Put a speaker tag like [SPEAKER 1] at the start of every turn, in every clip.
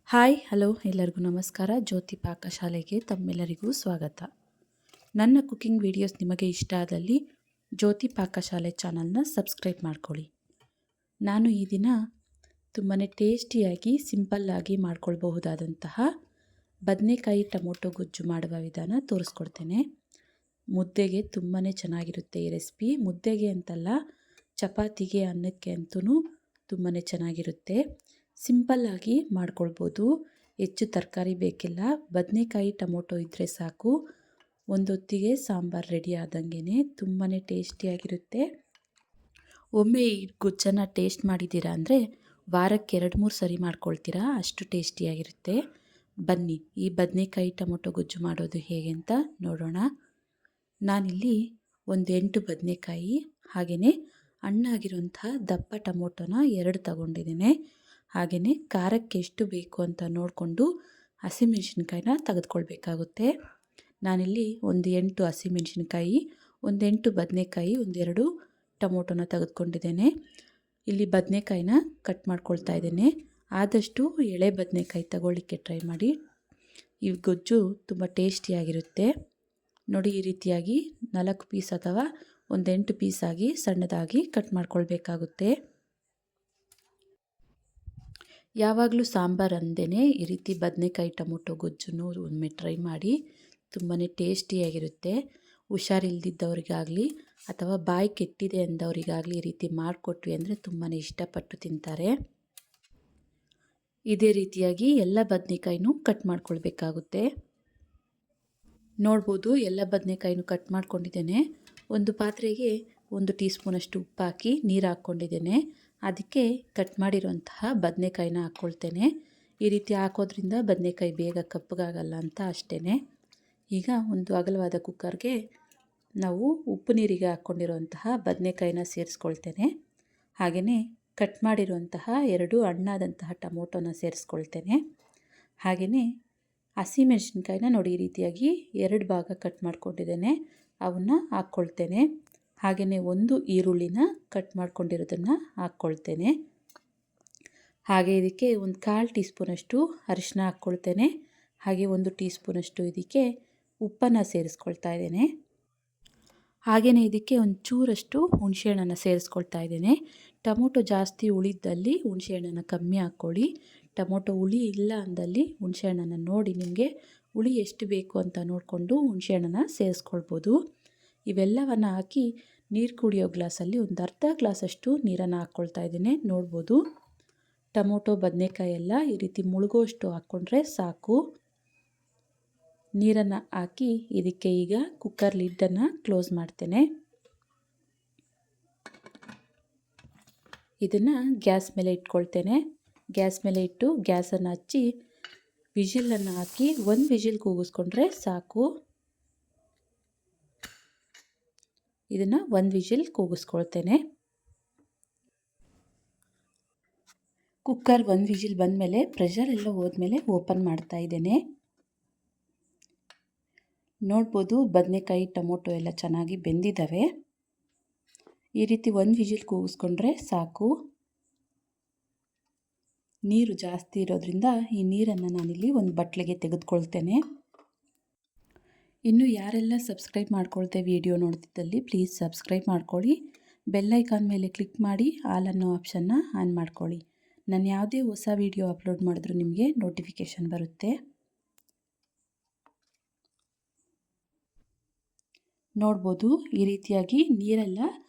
[SPEAKER 1] Hi hello ಎಲ್ಲರಿಗೂ ನಮಸ್ಕಾರ. ಜ್ಯೋತಿ ಪಾಕಶಾಲೆಗೆ ತಮ್ಮೆಲ್ಲರಿಗೂ ಸ್ವಾಗತ. ನನ್ನ ಕುಕಿಂಗ್ ವಿಡಿಯೋಸ್ ನಿಮಗೆ ಇಷ್ಟ ಆದಲ್ಲಿ ಜ್ಯೋತಿ ಪಾಕಶಾಲೆ ಚಾನಲ್ನ ಸಬ್ಸ್ಕ್ರೈಬ್ ಮಾಡ್ಕೊಳ್ಳಿ. ನಾನು ಈ ದಿನ ತುಂಬಾ ಟೇಸ್ಟಿಯಾಗಿ ಸಿಂಪಲ್ಲಾಗಿ ಮಾಡ್ಕೊಳ್ಬಹುದಾದಂತಹ ಬದನೆಕಾಯಿ ಟೊಮೊಟೊ ಗೊಜ್ಜು ಮಾಡುವ ವಿಧಾನ ತೋರಿಸ್ಕೊಡ್ತೇನೆ. ಮುದ್ದೆಗೆ ತುಂಬಾ ಚೆನ್ನಾಗಿರುತ್ತೆ ಈ ರೆಸಿಪಿ. ಮುದ್ದೆಗೆ ಅಂತಲ್ಲ, ಚಪಾತಿಗೆ ಅನ್ನಕ್ಕೆ ಅಂತೂ ತುಂಬಾ ಚೆನ್ನಾಗಿರುತ್ತೆ. ಸಿಂಪಲ್ಲಾಗಿ ಮಾಡ್ಕೊಳ್ಬೋದು. ಹೆಚ್ಚು ತರಕಾರಿ ಬೇಕಿಲ್ಲ. ಬದನೆಕಾಯಿ ಟೊಮೊಟೊ ಇದ್ದರೆ ಸಾಕು. ಒಂದೊತ್ತಿಗೆ ಸಾಂಬಾರು ರೆಡಿ ಆದಂಗೆ ತುಂಬಾ ಟೇಸ್ಟಿಯಾಗಿರುತ್ತೆ. ಒಮ್ಮೆ ಈ ಗೊಜ್ಜನ್ನು ಟೇಸ್ಟ್ ಮಾಡಿದ್ದೀರಾ ಅಂದರೆ ವಾರಕ್ಕೆ 2-3 ಸರಿ ಮಾಡ್ಕೊಳ್ತೀರಾ, ಅಷ್ಟು ಟೇಸ್ಟಿಯಾಗಿರುತ್ತೆ. ಬನ್ನಿ ಈ ಬದನೆಕಾಯಿ ಟೊಮೊಟೊ ಗೊಜ್ಜು ಮಾಡೋದು ಹೇಗೆ ಅಂತ ನೋಡೋಣ. ನಾನಿಲ್ಲಿ ಒಂದು 8 ಬದನೆಕಾಯಿ ಹಾಗೆಯೇ ಹಣ್ಣಾಗಿರುವಂತಹ ದಪ್ಪ ಟೊಮೊಟೊನ 2 ತಗೊಂಡಿದ್ದೇನೆ. ಹಾಗೆಯೇ ಖಾರಕ್ಕೆ ಎಷ್ಟು ಬೇಕು ಅಂತ ನೋಡಿಕೊಂಡು ಹಸಿಮೆಣಸಿನ್ಕಾಯಿನ ತೆಗೆದುಕೊಳ್ಬೇಕಾಗುತ್ತೆ. ನಾನಿಲ್ಲಿ ಒಂದು 8 ಹಸಿಮೆಣಸಿನ್ಕಾಯಿ, ಒಂದು 8 ಬದನೆಕಾಯಿ, ಒಂದೆರಡು ಟೊಮೊಟೊನ ತೆಗೆದುಕೊಂಡಿದ್ದೇನೆ. ಇಲ್ಲಿ ಬದನೆಕಾಯಿನ ಕಟ್ ಮಾಡ್ಕೊಳ್ತಾ ಇದ್ದೇನೆ. ಆದಷ್ಟು ಎಳೆ ಬದನೆಕಾಯಿ ತಗೊಳ್ಳಿಕ್ಕೆ ಟ್ರೈ ಮಾಡಿ. ಈ ಗೊಜ್ಜು ತುಂಬ ಟೇಸ್ಟಿಯಾಗಿರುತ್ತೆ. ನೋಡಿ, ಈ ರೀತಿಯಾಗಿ 4 ಪೀಸ್ ಅಥವಾ ಒಂದು 8 ಪೀಸಾಗಿ ಸಣ್ಣದಾಗಿ ಕಟ್ ಮಾಡ್ಕೊಳ್ಬೇಕಾಗುತ್ತೆ. ಯಾವಾಗಲೂ ಸಾಂಬಾರು ಅಂದೇ ಈ ರೀತಿ ಬದನೆಕಾಯಿ ಟೊಮೊಟೊ ಗೊಜ್ಜನ್ನು ಒಮ್ಮೆ ಟ್ರೈ ಮಾಡಿ. ತುಂಬಾ ಟೇಸ್ಟಿಯಾಗಿರುತ್ತೆ. ಹುಷಾರಿಲ್ದಿದ್ದವರಿಗಾಗಲಿ ಅಥವಾ ಬಾಯಿ ಕೆಟ್ಟಿದೆ ಅಂದವರಿಗಾಗಲಿ ಈ ರೀತಿ ಮಾಡಿಕೊಟ್ವಿ ಅಂದರೆ ತುಂಬಾ ಇಷ್ಟಪಟ್ಟು ತಿಂತಾರೆ. ಇದೇ ರೀತಿಯಾಗಿ ಎಲ್ಲ ಬದನೆಕಾಯಿನೂ ಕಟ್ ಮಾಡ್ಕೊಳ್ಬೇಕಾಗುತ್ತೆ. ನೋಡ್ಬೋದು, ಎಲ್ಲ ಬದನೆಕಾಯಿನೂ ಕಟ್ ಮಾಡ್ಕೊಂಡಿದ್ದೇನೆ. ಒಂದು ಪಾತ್ರೆಗೆ 1 ಟೀ ಸ್ಪೂನಷ್ಟು ಉಪ್ಪು ಹಾಕಿ ನೀರು ಹಾಕ್ಕೊಂಡಿದ್ದೇನೆ. ಅದಕ್ಕೆ ಕಟ್ ಮಾಡಿರುವಂತಹ ಬದನೆಕಾಯಿನ ಹಾಕ್ಕೊಳ್ತೇನೆ. ಈ ರೀತಿ ಹಾಕೋದ್ರಿಂದ ಬದನೆಕಾಯಿ ಬೇಗ ಕಪ್ಪಗಾಗಲ್ಲ ಅಂತ ಅಷ್ಟೇ. ಈಗ ಒಂದು ಅಗಲವಾದ ಕುಕ್ಕರ್ಗೆ ನಾವು ಉಪ್ಪು ನೀರಿಗೆ ಹಾಕ್ಕೊಂಡಿರುವಂತಹ ಬದನೆಕಾಯಿನ ಸೇರಿಸ್ಕೊಳ್ತೇನೆ. ಹಾಗೆಯೇ ಕಟ್ ಮಾಡಿರುವಂತಹ 2 ಹಣ್ಣಾದಂತಹ ಟೊಮೊಟೊನ ಸೇರಿಸ್ಕೊಳ್ತೇನೆ. ಹಾಗೆಯೇ ಹಸಿಮೆಣಸಿನ್ಕಾಯಿನ ನೋಡಿ, ಈ ರೀತಿಯಾಗಿ 2 ಭಾಗ ಕಟ್ ಮಾಡ್ಕೊಂಡಿದ್ದೇನೆ, ಅವನ್ನ ಹಾಕ್ಕೊಳ್ತೇನೆ. ಹಾಗೆಯೇ 1 ಈರುಳ್ಳಿನ ಕಟ್ ಮಾಡ್ಕೊಂಡಿರೋದನ್ನು ಹಾಕ್ಕೊಳ್ತೇನೆ. ಹಾಗೆ ಇದಕ್ಕೆ ಒಂದು 1/4 ಟೀ ಸ್ಪೂನಷ್ಟು ಅರಿಶಿನ ಹಾಕ್ಕೊಳ್ತೇನೆ. ಹಾಗೆ 1 ಟೀ ಸ್ಪೂನಷ್ಟು ಇದಕ್ಕೆ ಉಪ್ಪನ್ನು ಸೇರಿಸ್ಕೊಳ್ತಾ ಇದ್ದೇನೆ. ಹಾಗೆಯೇ ಇದಕ್ಕೆ ಒಂದು ಚೂರಷ್ಟು ಹುಣಸೆಹಣ್ಣನ್ನು ಸೇರಿಸ್ಕೊಳ್ತಾ ಇದ್ದೇನೆ. ಟೊಮೊಟೊ ಜಾಸ್ತಿ ಹುಳಿದ್ದಲ್ಲಿ ಹುಣಸೆಹಣ್ಣನ್ನು ಕಮ್ಮಿ ಹಾಕ್ಕೊಳ್ಳಿ. ಟೊಮೊಟೊ ಹುಳಿ ಇಲ್ಲ ಅಂದಲ್ಲಿ ಹುಣಸೆಹಣ್ಣನ್ನು ನೋಡಿ, ನಿಮಗೆ ಹುಳಿ ಎಷ್ಟು ಬೇಕು ಅಂತ ನೋಡಿಕೊಂಡು ಹುಣಸೆಹಣ್ಣನ್ನು ಸೇರಿಸ್ಕೊಳ್ಬೋದು. ಇವೆಲ್ಲವನ್ನು ಹಾಕಿ ನೀರು ಕುಡಿಯೋ ಗ್ಲಾಸಲ್ಲಿ ಒಂದು ಅರ್ಧ ಗ್ಲಾಸಷ್ಟು ನೀರನ್ನು ಹಾಕ್ಕೊಳ್ತಾ ಇದ್ದೇನೆ. ನೋಡ್ಬೋದು, ಟೊಮೊಟೊ ಬದನೆಕಾಯಿ ಎಲ್ಲ ಈ ರೀತಿ ಮುಳುಗೋಷ್ಟು ಹಾಕ್ಕೊಂಡ್ರೆ ಸಾಕು. ನೀರನ್ನು ಹಾಕಿ ಇದಕ್ಕೆ ಈಗ ಕುಕ್ಕರ್ ಲಿಡ್ಡನ್ನು ಕ್ಲೋಸ್ ಮಾಡ್ತೇನೆ. ಇದನ್ನು ಗ್ಯಾಸ್ ಮೇಲೆ ಇಟ್ಕೊಳ್ತೇನೆ. ಗ್ಯಾಸ್ ಮೇಲೆ ಇಟ್ಟು ಗ್ಯಾಸನ್ನು ಹಚ್ಚಿ ವಿಜಿಲನ್ನು ಹಾಕಿ 1 ವಿಜಿಲ್ ಕೂಗಿಸ್ಕೊಂಡ್ರೆ ಸಾಕು. ಇದನ್ನು 1 ವಿಜಿಲ್ ಕೂಗಿಸ್ಕೊಳ್ತೇನೆ. ಕುಕ್ಕರ್ 1 ವಿಜಿಲ್ ಬಂದಮೇಲೆ ಪ್ರೆಷರ್ ಎಲ್ಲ ಹೋದ್ಮೇಲೆ ಓಪನ್ ಮಾಡ್ತಾ ಇದ್ದೇನೆ. ನೋಡ್ಬೋದು, ಬದನೆಕಾಯಿ ಟೊಮೊಟೊ ಎಲ್ಲ ಚೆನ್ನಾಗಿ ಬೆಂದಿದ್ದಾವೆ. ಈ ರೀತಿ 1 ವಿಜಿಲ್ ಕೂಗಿಸ್ಕೊಂಡ್ರೆ ಸಾಕು. ನೀರು ಜಾಸ್ತಿ ಇರೋದ್ರಿಂದ ಈ ನೀರನ್ನು ನಾನಿಲ್ಲಿ ಒಂದು ಬಟ್ಲಿಗೆ ತೆಗೆದುಕೊಳ್ತೇನೆ. ಇನ್ನು ಯಾರೆಲ್ಲ ಸಬ್ಸ್ಕ್ರೈಬ್ ಮಾಡ್ಕೊಳ್ತೇವೆ ವಿಡಿಯೋ ನೋಡ್ತಿದ್ದಲ್ಲಿ ಪ್ಲೀಸ್ ಸಬ್ಸ್ಕ್ರೈಬ್ ಮಾಡ್ಕೊಳ್ಳಿ. ಬೆಲ್ ಐಕಾನ್ ಮೇಲೆ ಕ್ಲಿಕ್ ಮಾಡಿ ಆಲ್ ಅನ್ನೋ ಆಪ್ಷನ್ನ ಆನ್ ಮಾಡ್ಕೊಳ್ಳಿ. ನಾನು ಯಾವುದೇ ಹೊಸ ವಿಡಿಯೋ ಅಪ್ಲೋಡ್ ಮಾಡಿದ್ರೂ ನಿಮಗೆ ನೋಟಿಫಿಕೇಷನ್ ಬರುತ್ತೆ. ನೋಡ್ಬೋದು, ಈ ರೀತಿಯಾಗಿ ನೀರೆಲ್ಲ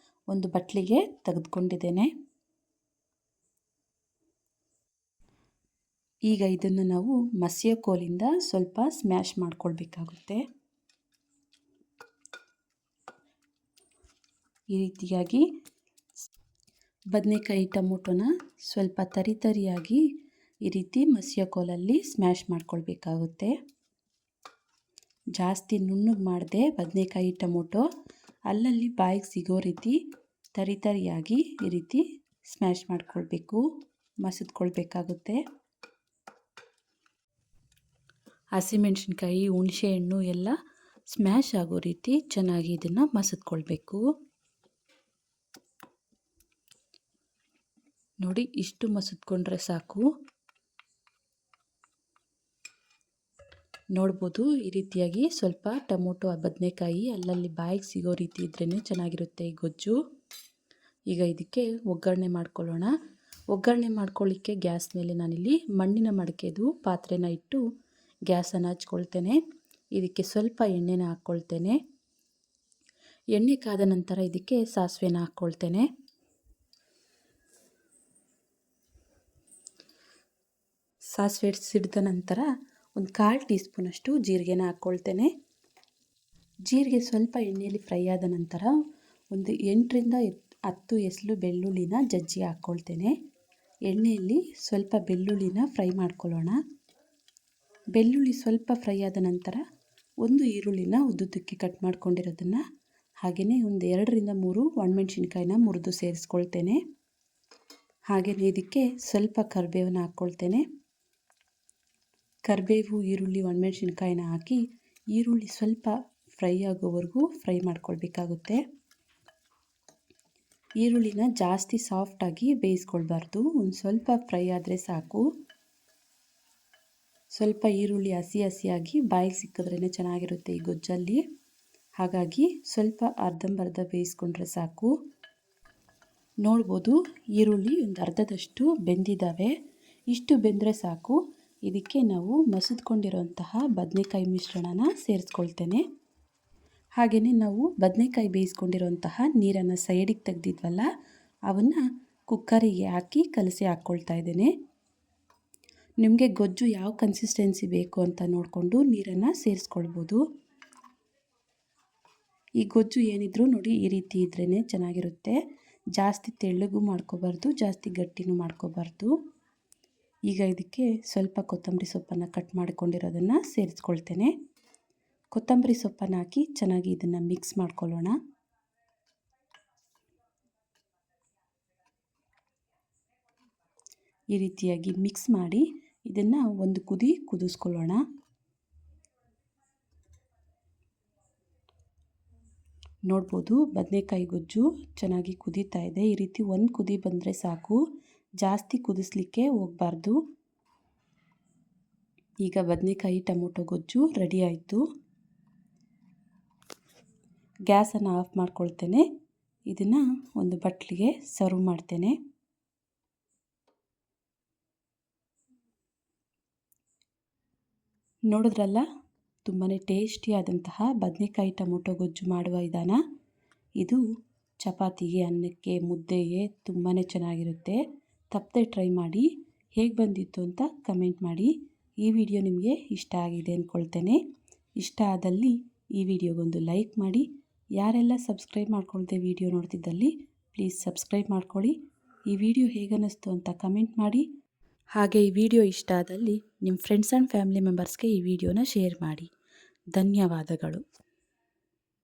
[SPEAKER 1] ಒಂದು ಬಟ್ಲಿಗೆ ತೆಗೆದುಕೊಂಡಿದ್ದೇನೆ. ಈಗ ಇದನ್ನು ನಾವು ಮಸಿಯೋ ಕೋಲಿಂದ ಸ್ವಲ್ಪ ಸ್ಮ್ಯಾಶ್ ಮಾಡ್ಕೊಳ್ಬೇಕಾಗುತ್ತೆ. ಈ ರೀತಿಯಾಗಿ ಬದನೆಕಾಯಿ ಟೊಮೊಟೊನ ಸ್ವಲ್ಪ ತರಿಯಾಗಿ ಈ ರೀತಿ ಮಸಿಯೋ ಕೋಲಲ್ಲಿ ಸ್ಮ್ಯಾಶ್ ಮಾಡ್ಕೊಳ್ಬೇಕಾಗುತ್ತೆ. ಜಾಸ್ತಿ ನುಣ್ಣಗೆ ಮಾಡದೆ ಬದನೆಕಾಯಿ ಟೊಮೊಟೊ ಅಲ್ಲಲ್ಲಿ ಬಾಯಿಗೆ ಸಿಗೋ ರೀತಿ ತರಿಯಾಗಿ ಈ ರೀತಿ ಸ್ಮ್ಯಾಶ್ ಮಾಡ್ಕೊಳ್ಬೇಕು, ಮಸಿದ್ಕೊಳ್ಬೇಕಾಗುತ್ತೆ. ಹಸಿಮೆಣಸಿನ್ಕಾಯಿ, ಹುಣಸೆಹಣ್ಣು ಎಲ್ಲ ಸ್ಮ್ಯಾಶ್ ಆಗೋ ರೀತಿ ಚೆನ್ನಾಗಿ ಇದನ್ನು ಮಸಿದ್ಕೊಳ್ಬೇಕು. ನೋಡಿ, ಇಷ್ಟು ಮಸಿದ್ಕೊಂಡ್ರೆ ಸಾಕು. ನೋಡ್ಬೋದು ಈ ರೀತಿಯಾಗಿ ಸ್ವಲ್ಪ ಟೊಮೊಟೊ ಬದನೆಕಾಯಿ ಅಲ್ಲಲ್ಲಿ ಬಾಯಿಗೆ ಸಿಗೋ ರೀತಿ ಇದ್ರೇ ಚೆನ್ನಾಗಿರುತ್ತೆ ಈ ಗೊಜ್ಜು. ಈಗ ಇದಕ್ಕೆ ಒಗ್ಗರಣೆ ಮಾಡ್ಕೊಳ್ಳೋಣ. ಒಗ್ಗರಣೆ ಮಾಡ್ಕೊಳ್ಳಿಕ್ಕೆ ಗ್ಯಾಸ್ ಮೇಲೆ ನಾನಿಲ್ಲಿ ಮಣ್ಣಿನ ಮಡಕೆದು ಪಾತ್ರೆನ ಇಟ್ಟು ಗ್ಯಾಸನ್ನು ಹಚ್ಕೊಳ್ತೇನೆ. ಇದಕ್ಕೆ ಸ್ವಲ್ಪ ಎಣ್ಣೆನ ಹಾಕ್ಕೊಳ್ತೇನೆ. ಎಣ್ಣೆ ಕಾದ ನಂತರ ಇದಕ್ಕೆ ಸಾಸಿವೆನ ಹಾಕ್ಕೊಳ್ತೇನೆ. ಸಾಸಿವೆ ಸಿಡಿದ ನಂತರ ಒಂದು 1/4 ಟೀ ಸ್ಪೂನಷ್ಟು ಜೀರಿಗೆನ ಹಾಕ್ಕೊಳ್ತೇನೆ. ಜೀರಿಗೆ ಸ್ವಲ್ಪ ಎಣ್ಣೆಯಲ್ಲಿ ಫ್ರೈ ಆದ ನಂತರ ಒಂದು 8ರಿಂದ 10 ಎಸಳು ಬೆಳ್ಳುಳ್ಳಿನ ಜಜ್ಜಿ ಹಾಕ್ಕೊಳ್ತೇನೆ. ಎಣ್ಣೆಯಲ್ಲಿ ಸ್ವಲ್ಪ ಬೆಳ್ಳುಳ್ಳಿನ ಫ್ರೈ ಮಾಡ್ಕೊಳ್ಳೋಣ. ಬೆಳ್ಳುಳ್ಳಿ ಸ್ವಲ್ಪ ಫ್ರೈ ಆದ ನಂತರ ಒಂದು ಈರುಳ್ಳಿನ ಉದ್ದುದ್ದಕ್ಕೆ ಕಟ್ ಮಾಡ್ಕೊಂಡಿರೋದನ್ನು ಹಾಗೆಯೇ ಒಂದು 2ರಿಂದ 3 ಒಣಮೆಣಸಿನ್ಕಾಯಿನ ಮುರಿದು ಸೇರಿಸ್ಕೊಳ್ತೇನೆ. ಹಾಗೆಯೇ ಇದಕ್ಕೆ ಸ್ವಲ್ಪ ಕರಿಬೇವನ್ನ ಹಾಕ್ಕೊಳ್ತೇನೆ. ಕರಿಬೇವು, ಈರುಳ್ಳಿ, ಒಣಮೆಣಸಿನ್ಕಾಯಿನ ಹಾಕಿ ಈರುಳ್ಳಿ ಸ್ವಲ್ಪ ಫ್ರೈ ಆಗೋವರೆಗೂ ಫ್ರೈ ಮಾಡ್ಕೊಳ್ಬೇಕಾಗುತ್ತೆ. ಈರುಳ್ಳಿನ ಜಾಸ್ತಿ ಸಾಫ್ಟಾಗಿ ಬೇಯಿಸ್ಕೊಳ್ಬಾರ್ದು, ಒಂದು ಸ್ವಲ್ಪ ಫ್ರೈ ಆದರೆ ಸಾಕು. ಸ್ವಲ್ಪ ಈರುಳ್ಳಿ ಹಸಿಯಾಗಿ ಬಾಯಿಗೆ ಸಿಕ್ಕಿದ್ರೇ ಚೆನ್ನಾಗಿರುತ್ತೆ ಈ ಗೊಜ್ಜಲ್ಲಿ. ಹಾಗಾಗಿ ಸ್ವಲ್ಪ ಅರ್ಧಂಬರ್ಧ ಬೇಯಿಸ್ಕೊಂಡ್ರೆ ಸಾಕು. ನೋಡ್ಬೋದು ಈರುಳ್ಳಿ ಒಂದು ಅರ್ಧದಷ್ಟು ಬೆಂದಿದ್ದಾವೆ. ಇಷ್ಟು ಬೆಂದರೆ ಸಾಕು. ಇದಕ್ಕೆ ನಾವು ಮಸದ್ಕೊಂಡಿರೋಂತಹ ಬದನೆಕಾಯಿ ಮಿಶ್ರಣನ ಸೇರಿಸ್ಕೊಳ್ತೇನೆ. ಹಾಗೆಯೇ ನಾವು ಬದನೆಕಾಯಿ ಬೇಯಿಸ್ಕೊಂಡಿರೋಂತಹ ನೀರನ್ನು ಸೈಡಿಗೆ ತೆಗೆದಿದ್ವಲ್ಲ, ಅವನ್ನು ಕುಕ್ಕರಿಗೆ ಹಾಕಿ ಕಲಸಿ ಹಾಕ್ಕೊಳ್ತಾ ಇದ್ದೇನೆ. ನಿಮಗೆ ಗೊಜ್ಜು ಯಾವ ಕನ್ಸಿಸ್ಟೆನ್ಸಿ ಬೇಕು ಅಂತ ನೋಡಿಕೊಂಡು ನೀರನ್ನು ಸೇರಿಸ್ಕೊಳ್ಬೋದು. ಈ ಗೊಜ್ಜು ಏನಿದ್ರೂ ನೋಡಿ ಈ ರೀತಿ ಇದ್ರೇ ಚೆನ್ನಾಗಿರುತ್ತೆ. ಜಾಸ್ತಿ ತೆಳ್ಳಗೂ ಮಾಡ್ಕೋಬಾರ್ದು, ಜಾಸ್ತಿ ಗಟ್ಟಿನೂ ಮಾಡ್ಕೋಬಾರ್ದು. ಈಗ ಇದಕ್ಕೆ ಸ್ವಲ್ಪ ಕೊತ್ತಂಬರಿ ಸೊಪ್ಪನ್ನು ಕಟ್ ಮಾಡಿಕೊಂಡಿರೋದನ್ನು ಸೇರಿಸ್ಕೊಳ್ತೇನೆ. ಕೊತ್ತಂಬರಿ ಸೊಪ್ಪನ್ನು ಹಾಕಿ ಚೆನ್ನಾಗಿ ಇದನ್ನು ಮಿಕ್ಸ್ ಮಾಡ್ಕೊಳ್ಳೋಣ. ಈ ರೀತಿಯಾಗಿ ಮಿಕ್ಸ್ ಮಾಡಿ ಇದನ್ನು ಒಂದು ಕುದಿ ಕುದಿಸ್ಕೊಳ್ಳೋಣ. ನೋಡ್ಬೋದು ಬದನೆಕಾಯಿ ಗೊಜ್ಜು ಚೆನ್ನಾಗಿ ಕುದೀತಾ ಇದೆ. ಈ ರೀತಿ ಒಂದು ಕುದಿ ಬಂದರೆ ಸಾಕು, ಜಾಸ್ತಿ ಕುದಿಸ್ಲಿಕ್ಕೆ ಹೋಗಬಾರ್ದು. ಈಗ ಬದನೆಕಾಯಿ ಟೊಮೊಟೊ ಗೊಜ್ಜು ರೆಡಿ ಆಯಿತು. ಗ್ಯಾಸನ್ನು ಆಫ್ ಮಾಡ್ಕೊಳ್ತೇನೆ. ಇದನ್ನು ಒಂದು ಬಟ್ಲಿಗೆ ಸರ್ವ್ ಮಾಡ್ತೇನೆ. ನೋಡಿದ್ರಲ್ಲ, ತುಂಬಾ ಟೇಸ್ಟಿಯಾದಂತಹ ಬದನೆಕಾಯಿ ಟೊಮೊಟೊ ಗೊಜ್ಜು ಮಾಡುವ ವಿಧಾನ. ಇದು ಚಪಾತಿಗೆ, ಅನ್ನಕ್ಕೆ, ಮುದ್ದೆಗೆ ತುಂಬಾ ಚೆನ್ನಾಗಿರುತ್ತೆ. ತಪ್ಪದೆ ಟ್ರೈ ಮಾಡಿ. ಹೇಗೆ ಬಂದಿತ್ತು ಅಂತ ಕಮೆಂಟ್ ಮಾಡಿ. ಈ ವಿಡಿಯೋ ನಿಮಗೆ ಇಷ್ಟ ಆಗಿದೆ ಅಂದ್ಕೊಳ್ತೇನೆ. ಇಷ್ಟ ಆದಲ್ಲಿ ಈ ವಿಡಿಯೋಗೊಂದು ಲೈಕ್ ಮಾಡಿ. ಯಾರೆಲ್ಲ ಸಬ್ಸ್ಕ್ರೈಬ್ ಮಾಡ್ಕೊಳ್ದೆ ವಿಡಿಯೋ ನೋಡ್ತಿದ್ದಲ್ಲಿ ಪ್ಲೀಸ್ ಸಬ್ಸ್ಕ್ರೈಬ್ ಮಾಡ್ಕೊಳ್ಳಿ. ಈ ವಿಡಿಯೋ ಹೇಗನ್ನಿಸ್ತು ಅಂತ ಕಮೆಂಟ್ ಮಾಡಿ. ಹಾಗೆ ಈ ವಿಡಿಯೋ ಇಷ್ಟ ಆದಲ್ಲಿ ನಿಮ್ಮ ಫ್ರೆಂಡ್ಸ್ ಆ್ಯಂಡ್ ಫ್ಯಾಮಿಲಿ ಮೆಂಬರ್ಸ್ಗೆ ಈ ವಿಡಿಯೋನ ಶೇರ್ ಮಾಡಿ. ಧನ್ಯವಾದಗಳು.